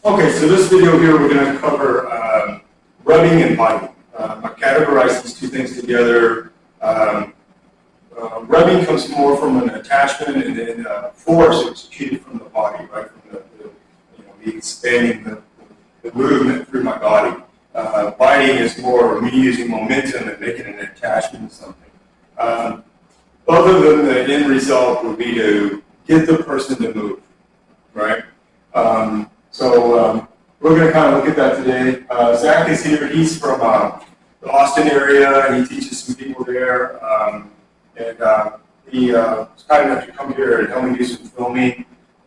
Okay, so this video here we're going to cover rubbing and biting. I categorize these two things together. Rubbing comes more from an attachment, and then force executed from the body, right? From the expanding the movement through my body. Biting is more me using momentum and making an attachment to something. Both of them, the end result would be to get the person to move, right? So we're going to kind of look at that today. Zach is here. He's from the Austin area, and he teaches some people there. He was kind enough to come here and help me do some filming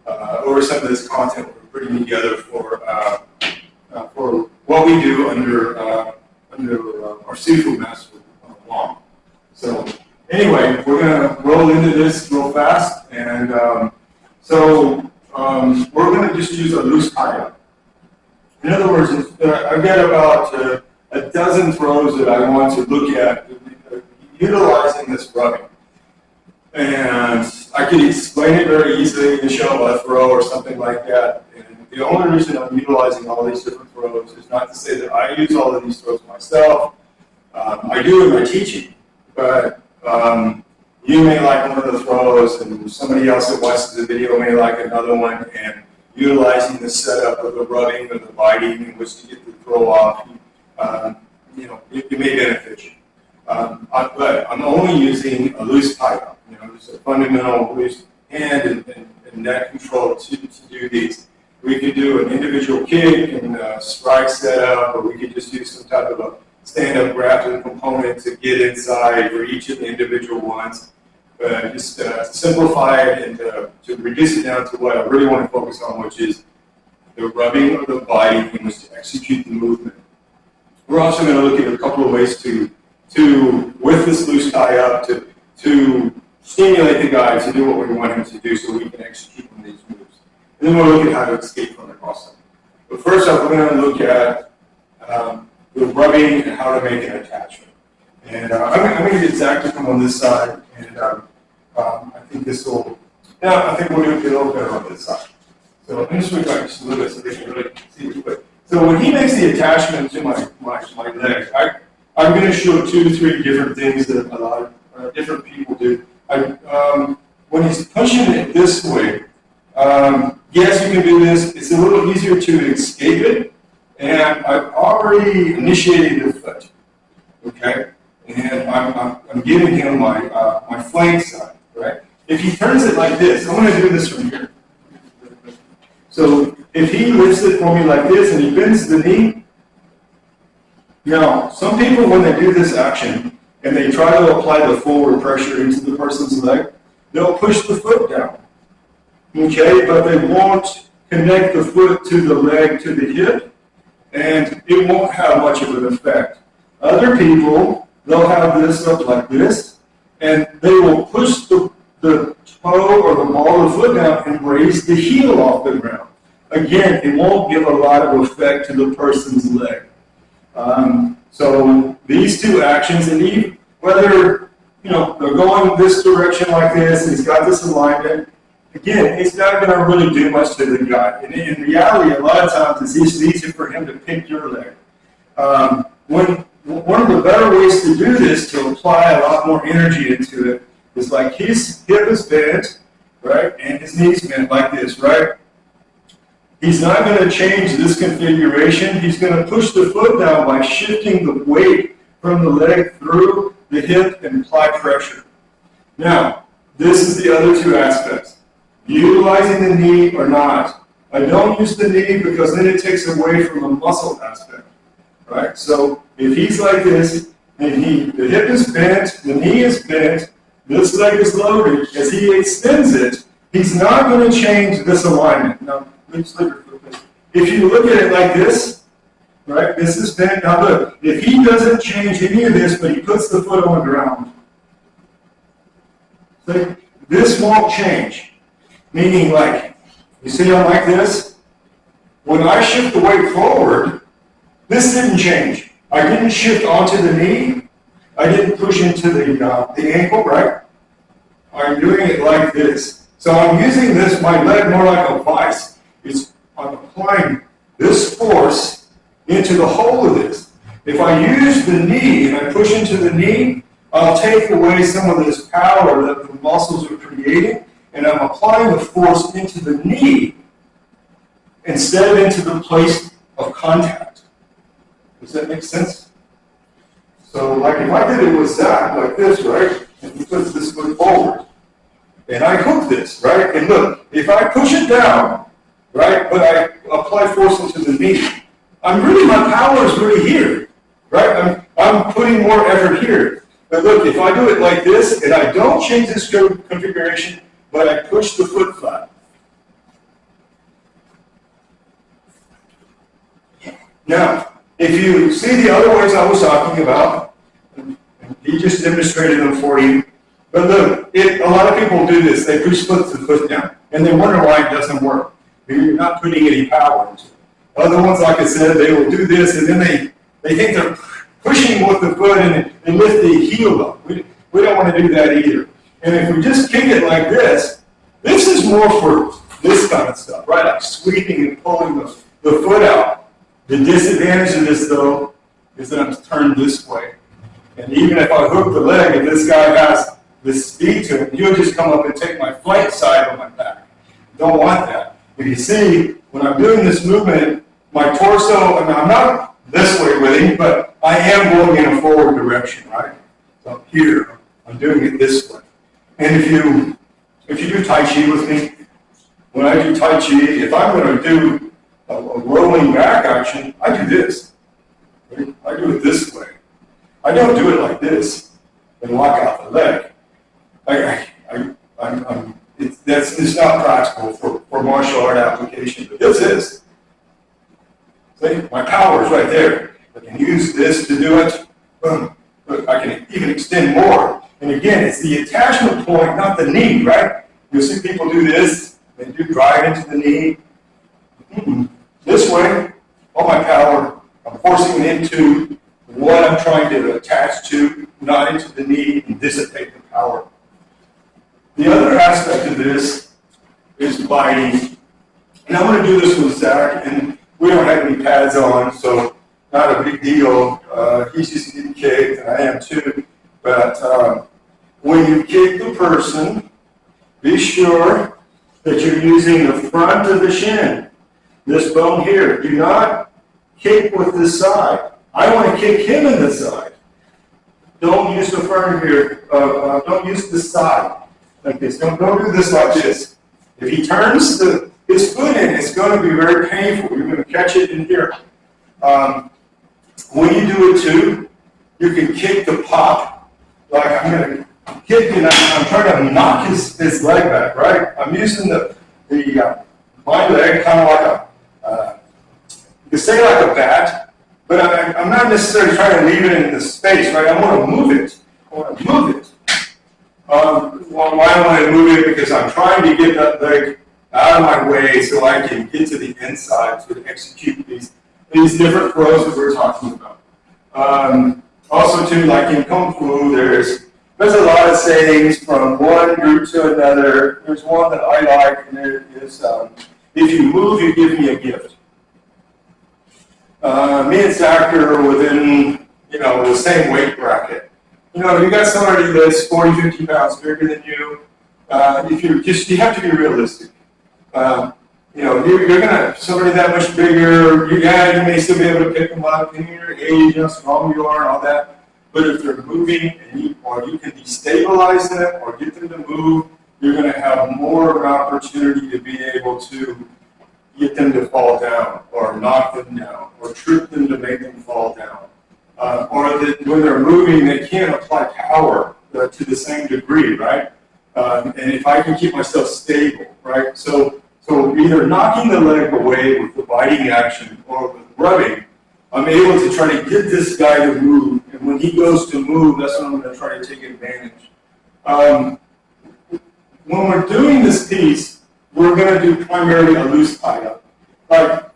over some of this content we're putting together for what we do under our seafood master law. So anyway, we're going to roll into this real fast, and we're going to just use a loose tie-up. In other words, I've got about a dozen throws that I want to look at utilizing this rubbing. And I could explain it very easily in show a throw or something like that. And the only reason I'm utilizing all these different throws is not to say that I use all of these throws myself. I do in my teaching, but you may like one of the throws, and somebody else that watches the video may like another one, and utilizing the setup of the rubbing or the biting in which to get the throw off, it may benefit you. But I'm only using a loose tie-up, just a fundamental loose hand and neck control to do these. We could do an individual kick and strike setup, or we could just do some type of a stand-up grappling component to get inside for each of the individual ones. But just to simplify it and to reduce it down to what I really want to focus on, which is the rubbing or the biting in which to execute the movement. We're also going to look at a couple of ways to with this loose tie-up, to stimulate the guy to do what we want him to do so we can execute on these moves. And then we'll look at how to escape from it also. But first off, we're going to look at the rubbing and how to make an attachment. And I'm going to get Zach to come on this side, and I think this will, I think we'll do it a little better on this side. So let me swing back just a little bit so they can really see it quick. So when he makes the attachment to my leg, I'm going to show 2 to 3 different things that a lot of different people do. When he's pushing it this way, yes, you can do this. It's a little easier to escape it, and I've already initiated the foot. Okay, and I'm giving him my flank side. Right. If he turns it like this, I'm going to do this from here. So if he lifts it for me like this and he bends the knee. Now, some people, when they do this action and they try to apply the forward pressure into the person's leg, they'll push the foot down. Okay, but they won't connect the foot to the leg, to the hip, and it won't have much of an effect. Other people, they'll have this up like this, and they will push the toe or the ball of the foot down and raise the heel off the ground. Again, it won't give a lot of effect to the person's leg. So these two actions, and even whether they're going this direction like this, and he's got this alignment, again, it's not going to really do much to the guy. And in reality, a lot of times it's easier for him to pick your leg. One of the better ways to do this, to apply a lot more energy into it, is like his hip is bent, right, and his knee's bent like this, right? He's not going to change this configuration. He's going to push the foot down by shifting the weight from the leg through the hip and apply pressure. Now, this is the other 2 aspects. Utilizing the knee or not. I don't use the knee because then it takes away from the muscle aspect, right? So if he's like this, and the hip is bent, the knee is bent, this leg is loaded, as he extends it, he's not going to change this alignment. Now, if you look at it like this, right, this is bent. Now look, if he doesn't change any of this, but he puts the foot on the ground, so this won't change. Meaning, like, you see I'm like this? When I shift the weight forward, this didn't change. I didn't shift onto the knee. I didn't push into the ankle, right? I'm doing it like this. So I'm using my leg more like a vice. I'm applying this force into the hole of this. If I use the knee and I push into the knee, I'll take away some of this power that the muscles are creating, and I'm applying the force into the knee instead of into the place of contact. Does that make sense? So, like if I did it with Zach, like this, right? And he puts this foot forward, and I hook this, right? And look, if I push it down, right, but I apply force into the knee, my power is really here, right? I'm putting more effort here. But look, if I do it like this, and I don't change this configuration, but I push the foot flat. Now, if you see the other ways I was talking about, he just demonstrated them for you. But look, a lot of people do this. They push the foot down, and they wonder why it doesn't work. Maybe you're not putting any power into it. Other ones, like I said, they will do this, and then they think they're pushing with the foot and lift the heel up. We don't want to do that either. And if we just kick it like this is more for this kind of stuff, right? Like sweeping and pulling the foot out. The disadvantage of this, though, is that I'm turned this way. And even if I hook the leg, if this guy has this speed to him, he'll just come up and take my flank side of my back. Don't want that. If you see, when I'm doing this movement, my torso, I'm not this way with him, but I am going in a forward direction, right? So here, I'm doing it this way. And if you do Tai Chi with me, when I do Tai Chi, if I'm going to do a rolling back action, I do this. Right? I do it this way. I don't do it like this and lock out the leg. It's not practical for martial art application, but this is. See, my power is right there. I can use this to do it. Boom. Look, I can even extend more. And again, it's the attachment point, not the knee, right? You'll see people do this. They do drive into the knee. This way, all my power, I'm forcing it into what I'm trying to attach to, not into the knee, and dissipate the power. The other aspect of this is biting. And I'm going to do this with Zach, and we don't have any pads on, so not a big deal. He's just getting kicked, and I am too. But when you kick the person, be sure that you're using the front of the shin, this bone here. Do not kick with this side. I want to kick him in the side. Don't use the front here. Don't use the side like this. Don't do this like this. If he turns his foot in, it's going to be very painful. You're going to catch it in here. When you do it too, you can kick the pop. Like I'm going to kick and I'm trying to knock his leg back, right? I'm using my leg kind of like you could say like a bat, but I'm not necessarily trying to leave it in the space, right? I want to move it. Why do I want to move it? Because I'm trying to get that leg out of my way so I can get to the inside to execute these different throws that we're talking about. Also, too, like in Kung Fu, there's a lot of sayings from one group to another. There's one that I like, and it is, if you move, you give me a gift. Me and Zach are within, the same weight bracket. You got somebody that's 40, 50 pounds bigger than you. You have to be realistic. You're gonna somebody that much bigger. You may still be able to pick them up in your age, how strong you are, and all that. But if they're moving, or you can destabilize them or get them to move, you're going to have more of an opportunity to be able to get them to fall down, or knock them down, or trip them to make them fall down. Or that when they're moving, they can't apply power to the same degree, right? And if I can keep myself stable, right? So either knocking the leg away with the biting action or with rubbing, I'm able to try to get this guy to move. And when he goes to move, that's when I'm going to try to take advantage. When we're doing this piece, we're going to do primarily a loose tie-up. Like,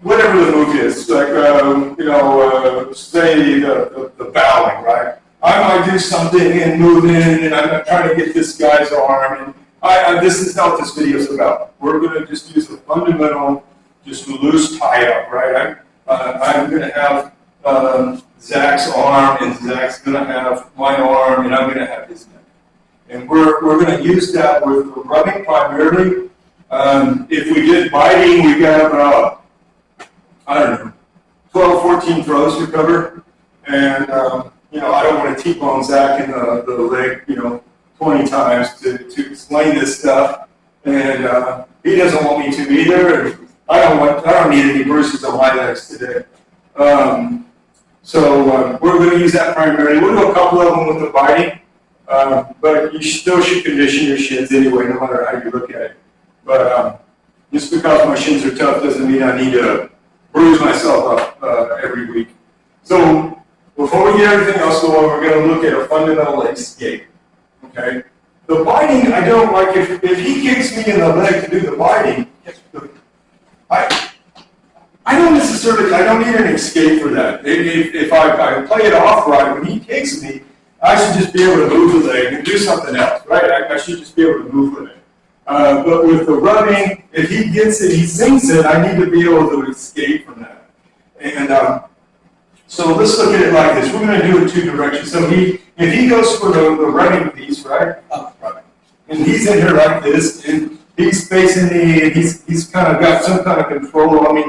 whatever the move is, like, say the bowing, right? I might do something and move in, and I'm trying to get this guy's arm, and this is not what this video is about. We're going to just use the fundamental just a loose tie-up, right? I'm going to have Zach's arm, and Zach's going to have my arm, and I'm going to have his neck. And we're going to use that with rubbing primarily. If we did biting, we got about, I don't know, 12, 14 throws to cover. And, I don't want to T-bone Zach in the leg, 20 times to explain this stuff. And he doesn't want me to either. And I don't need any bruises on my legs today. So we're going to use that primarily. We'll do a couple of them with the biting, but you still should condition your shins anyway, no matter how you look at it. But just because my shins are tough doesn't mean I need to bruise myself up every week. So before we get everything else going, we're going to look at a fundamental escape. Okay? The biting, I don't like if he kicks me in the leg to do the biting. I don't need an escape for that. If I play it off right, when he kicks me, I should just be able to move the leg and do something else, right? I should just be able to move the leg. But with the rubbing, if he gets it, he sinks it, I need to be able to escape from that. And so let's look at it like this. We're going to do it two directions. So if he goes for the rubbing piece, right? And he's in here like this, and he's facing me, and he's kind of got some kind of control on me.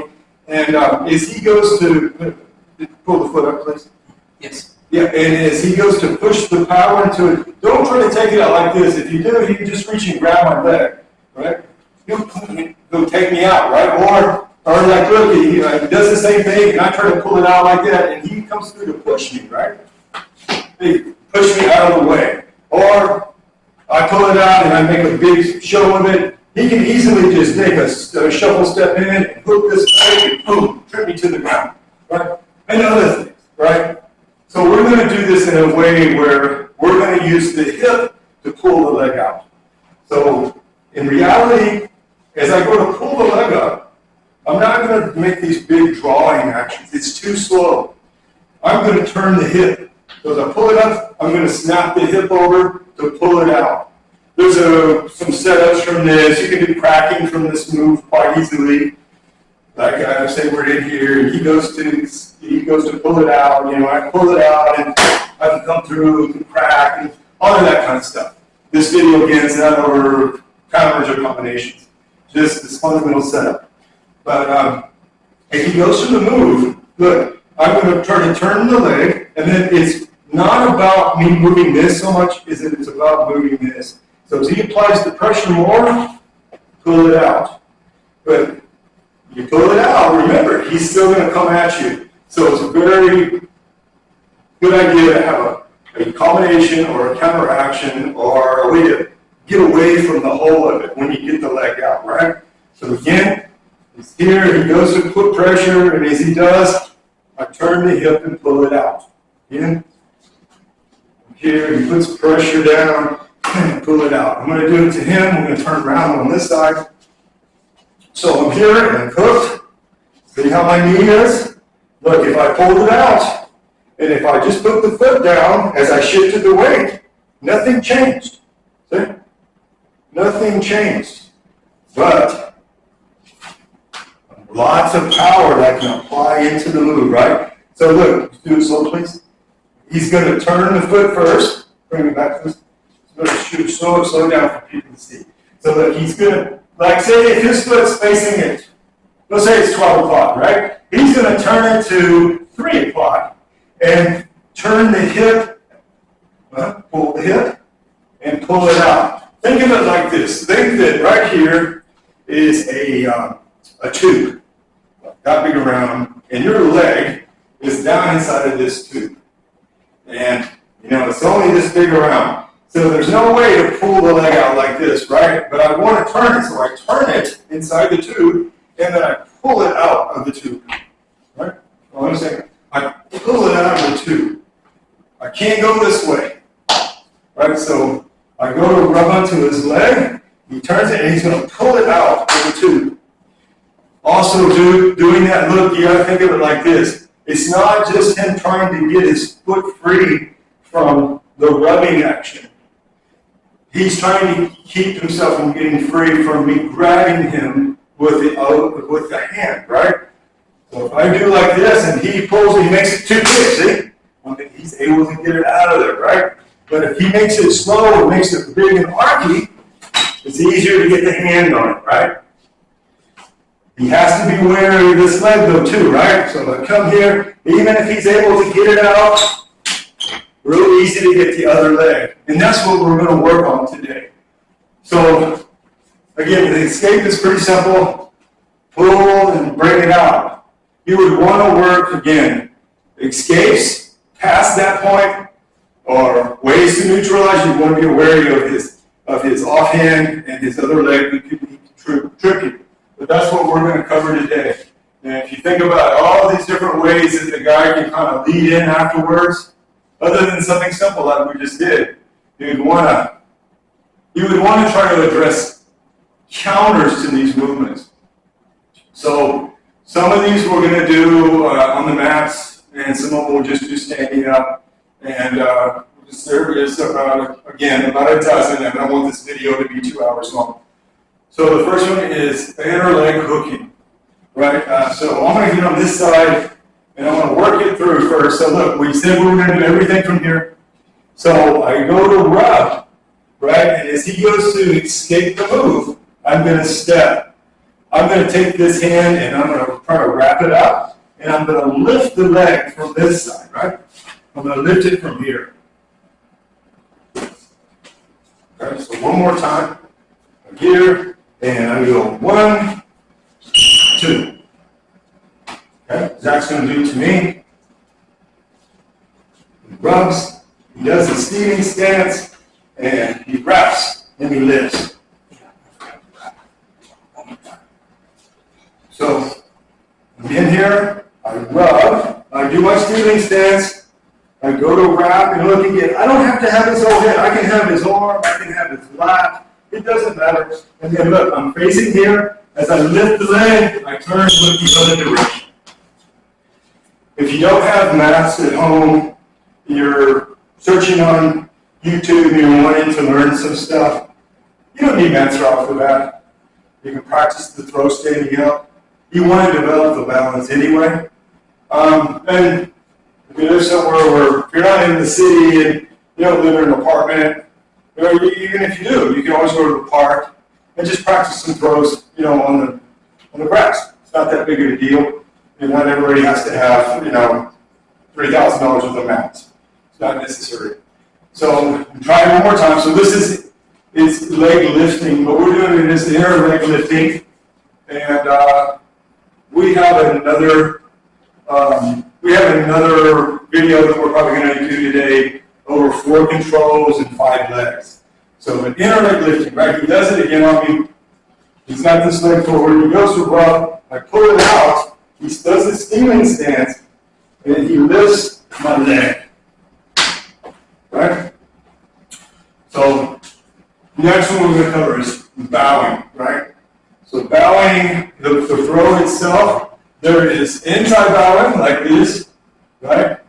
And as he goes to pull the foot up, please. Yes. Yeah, and as he goes to push the power into it, don't try to take it out like this. If you do, he can just reach and grab my leg, right? He'll take me out, right? Or like, look, he does the same thing, and I try to pull it out like that, and he comes through to push me, right? He push me out of the way. Or I pull it out, and I make a big show of it. He can easily just take a shuffle step in and hook this leg and boom, trip me to the ground, right? And other things, right? So we're going to do this in a way where we're going to use the hip to pull the leg out. So in reality, as I go to pull the leg up, I'm not going to make these big drawing actions. It's too slow. I'm going to turn the hip. So as I pull it up, I'm going to snap the hip over to pull it out. There's some setups from this. You can do cracking from this move quite easily. Like I say, we're in here, and he goes to pull it out. I pull it out, and I can come through and crack and all of that kind of stuff. This video again is not over counters or combinations, just this fundamental setup. But if he goes through the move, look, I'm going to try to turn the leg, and then it's not about me moving this so much as it's about moving this. So as he applies the pressure more, pull it out. But you pull it out, remember, he's still going to come at you. So it's a very good idea to have a combination or a counteraction or a way to get away from the whole of it when you get the leg out, right? So again, he's here, he goes to put pressure, and as he does, I turn the hip and pull it out. Again, here, he puts pressure down, and pull it out. I'm going to do it to him. I'm going to turn around on this side. So I'm here and I'm hooked. See how my knee is? Look, if I pulled it out, and if I just put the foot down as I shifted the weight, nothing changed. See? Nothing changed. But lots of power that can apply into the move, right? So look, do it slow, please. He's going to turn the foot first. Bring it back to this. He's going to slow down for people to see. So look, he's going to, like say if his foot's facing it, let's say it's 12 o'clock, right? He's going to turn it to 3 o'clock and turn the hip, pull the hip and pull it out. Think of it like this. Think that right here is a tube, that big around, and your leg is down inside of this tube. And, it's only this big around. So there's no way to pull the leg out like this, right? But I want to turn it, so I turn it inside the tube, and then I pull it out of the tube, right? Well, I'm saying, I pull it out of the tube. I can't go this way, right? So I go to rub onto his leg, he turns it, and he's going to pull it out of the tube. Also, doing that, look, you got to think of it like this. It's not just him trying to get his foot free from the rubbing action. He's trying to keep himself from getting free from me grabbing him with the hand, right? So if I do like this and he pulls it, he makes it too big, see? I think he's able to get it out of there, right? But if he makes it slow and makes it big and archy, it's easier to get the hand on it, right? He has to be wary of this leg though too, right? So if I come here, even if he's able to get it out, real easy to get the other leg. And that's what we're going to work on today. So again, the escape is pretty simple. Pull and bring it out. You would want to work, again, escapes past that point, or ways to neutralize. You want to be wary of his offhand and his other leg that could trip you. But that's what we're going to cover today. And if you think about all these different ways that the guy can kind of lead in afterwards, other than something simple like we just did, you would want to try to address counters to these movements. So some of these we're going to do on the mats, and some of them we'll just do standing up. And there is about a dozen, and I want this video to be 2 hours long. So the first one is inner leg hooking, right? So I'm going to get on this side, and I'm going to work it through first. So look, we said we were going to do everything from here. So I go to rub, right? And as he goes to escape the move, I'm going to step. I'm going to take this hand, and I'm going to try to wrap it up, and I'm going to lift the leg from this side, right? I'm going to lift it from here. Okay, so one more time. Here, and I go 1, 2. Okay, Zach's going to do it to me. He rubs, he does the steaming stance, and he wraps, and he lifts. So, in here, I rub, I do my steaming stance, I go to wrap, and look again. I don't have to have his whole head. I can have his arm, I can have his lap. It doesn't matter. And then look, I'm facing here. As I lift the leg, I turn and look the other direction. If you don't have mats at home, you're searching on YouTube, you're wanting to learn some stuff, you don't need mats right off the bat. You can practice the throw standing up. You want to develop the balance anyway. And if you live somewhere where if you're not in the city and you don't live in an apartment, even if you do, you can always go to the park and just practice some throws, on the grass. It's not that big of a deal. And not everybody has to have, $3,000 worth of mats. It's not necessary. So try it one more time. So this is leg lifting. What we're doing is the inner leg lifting, and we have another video that we're probably going to do today over 4 controls and 5 legs. So an inner leg lifting, right? He does it again on me. He's got this leg forward. He goes to rub. I pull it out. He does the steaming stance, and he lifts my leg. Right? So the next one we're going to cover is bowing, right? So bowing, the throw itself, there is inside bowing like this, right?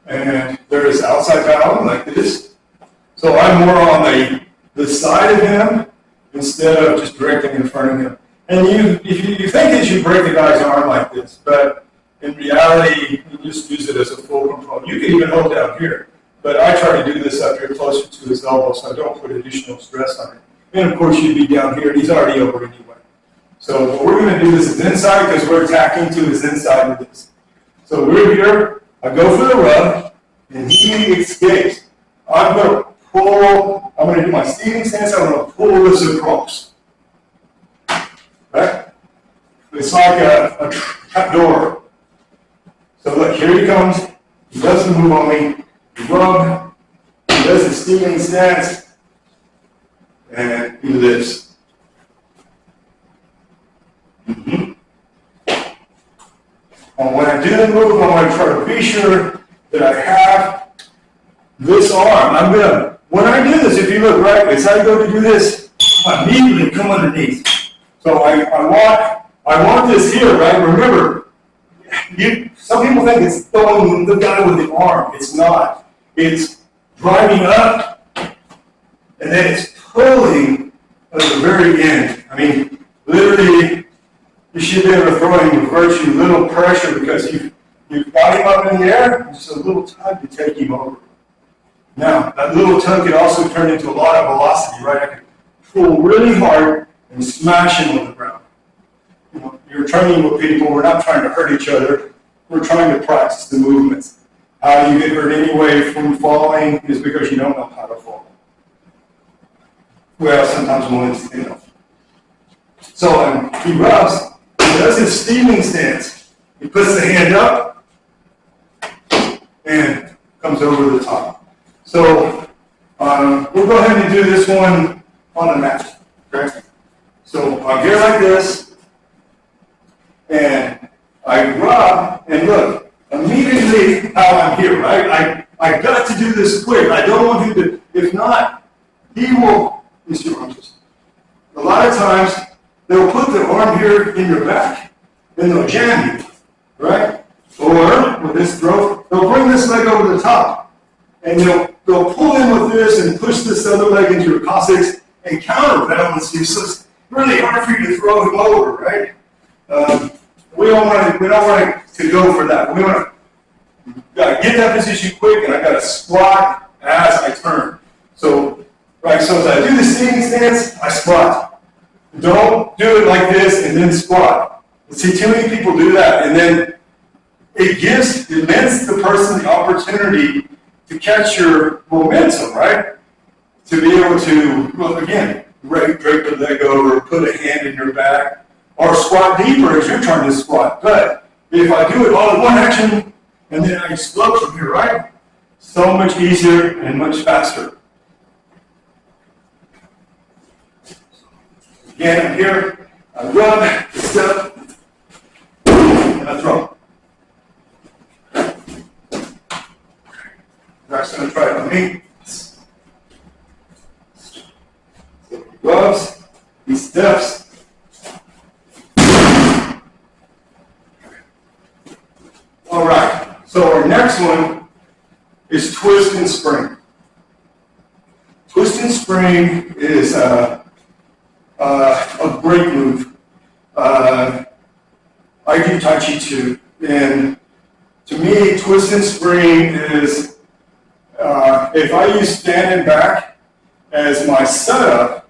And there is outside bowing like this. So I'm more on the side of him instead of just directly in front of him. And if you think that you break the guy's arm like this, but in reality, you just use it as a full control. You can even hold down here, but I try to do this up here closer to his elbow so I don't put additional stress on it. And of course, you'd be down here, and he's already over anyway. So what we're going to do, this is inside because we're attacking to his inside with this. So we're here, I go for the rub, and he escapes. I'm going to pull, I'm going to do my steaming stance, I'm going to pull this across. Right? It's like a trap door. So look, here he comes. He doesn't move on me. He rub, he does the steaming stance, and he lifts. And when I do the move, I'm going to try to be sure that I have this arm. When I do this, if you look right, as I go to do this, I immediately come underneath. So I want this here, right? Remember, some people think it's throwing the guy with the arm. It's not. It's driving up, and then it's pulling at the very end. I mean, literally, you should be able to throw him with virtually little pressure because you've got him up in the air, just a little tug to take him over. Now, that little tug can also turn into a lot of velocity, right? I can pull really hard and smash him on the ground. You know, you're training with people, we're not trying to hurt each other, we're trying to practice the movements. How you get hurt anyway from falling is because you don't know how to fall. Well, sometimes one is, you know. So he rubs, he does his steaming stance. He puts the hand up and comes over the top. So we'll go ahead and do this one on the mat. Okay? So I'm here like this, and I rub, and look, immediately how I'm here, right? I got to do this quick. I don't want him to, if not, he will, a lot of times, they'll put the arm here in your back, and they'll jam you, right? Or, with this throw, they'll bring this leg over the top, and they'll pull in with this and push this other leg into your coccyx and counterbalance you, so it's really hard for you to throw him over, right? We don't want to go for that. We want to get that position quick, and I got to squat as I turn. So, right. So as I do the standing stance, I squat. Don't do it like this and then squat. See, too many people do that, and then it lends the person the opportunity to catch your momentum, right? To be able to, well, again, drape the leg over, put a hand in your back, or squat deeper as you're trying to squat. But if I do it all in one action, and then I explode from here, right? So much easier and much faster. Again, I'm here, I rub, step, and I throw. Zach's going to try it on me. So he rubs, he steps. All right, so our next one is twist and spring. Twist and spring is a great move. I do Tai Chi too, and to me, twist and spring is, if I use standing back as my setup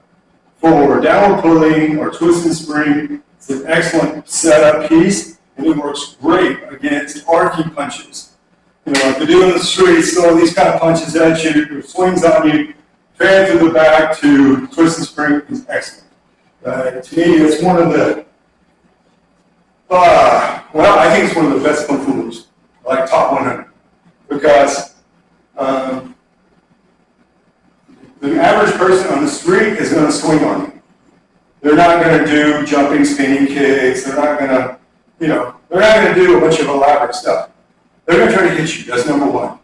for downward pulling or twist and spring, it's an excellent setup piece. And it works great against arcing punches. You know, like they do in the streets, throw these kind of punches at you, swings on you, fan through the back to twist and spring is excellent. To me, it's one of the, well, I think it's one of the best kung fu moves, like top 100. Because the average person on the street is going to swing on you. They're not going to do jumping, spinning kicks. They're not going to, you know, they're not going to do a bunch of elaborate stuff. They're going to try to hit you. That's number one.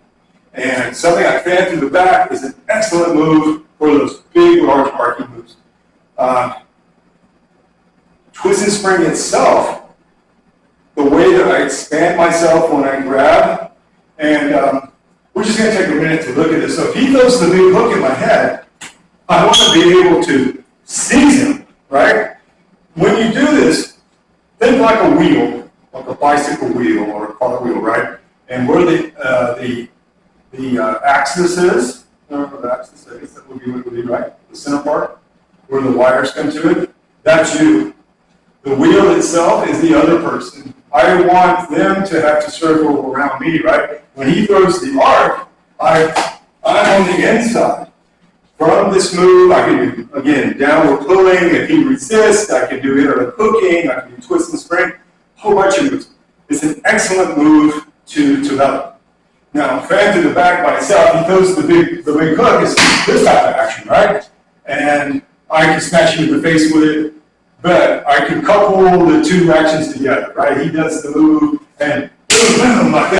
And something like fan through the back is an excellent move for those big, large arcing moves. Twist and spring itself, the way that I expand myself when I grab, and we're just going to take a minute to look at this. So if he throws the big hook in my head, I want to be able to seize him, right? When you do this, think like a wheel, like a bicycle wheel or a car wheel, right? And where the axis is, the axis, I guess that would be what it would be, right? The center part, where the wires come to it, that's you. The wheel itself is the other person. I want them to have to circle around me, right? When he throws the arc, I'm on the inside. From this move, I can do, again, downward pulling. If he resists, I can do intermittent hooking. I can do twist and spring. A whole bunch of moves. It's an excellent move to develop. Now, fan to the back by itself, he throws the big hook is this type of action, right? And I can smash him in the face with it. But I can couple the two actions together, right? He does the move and boom, boom, like that.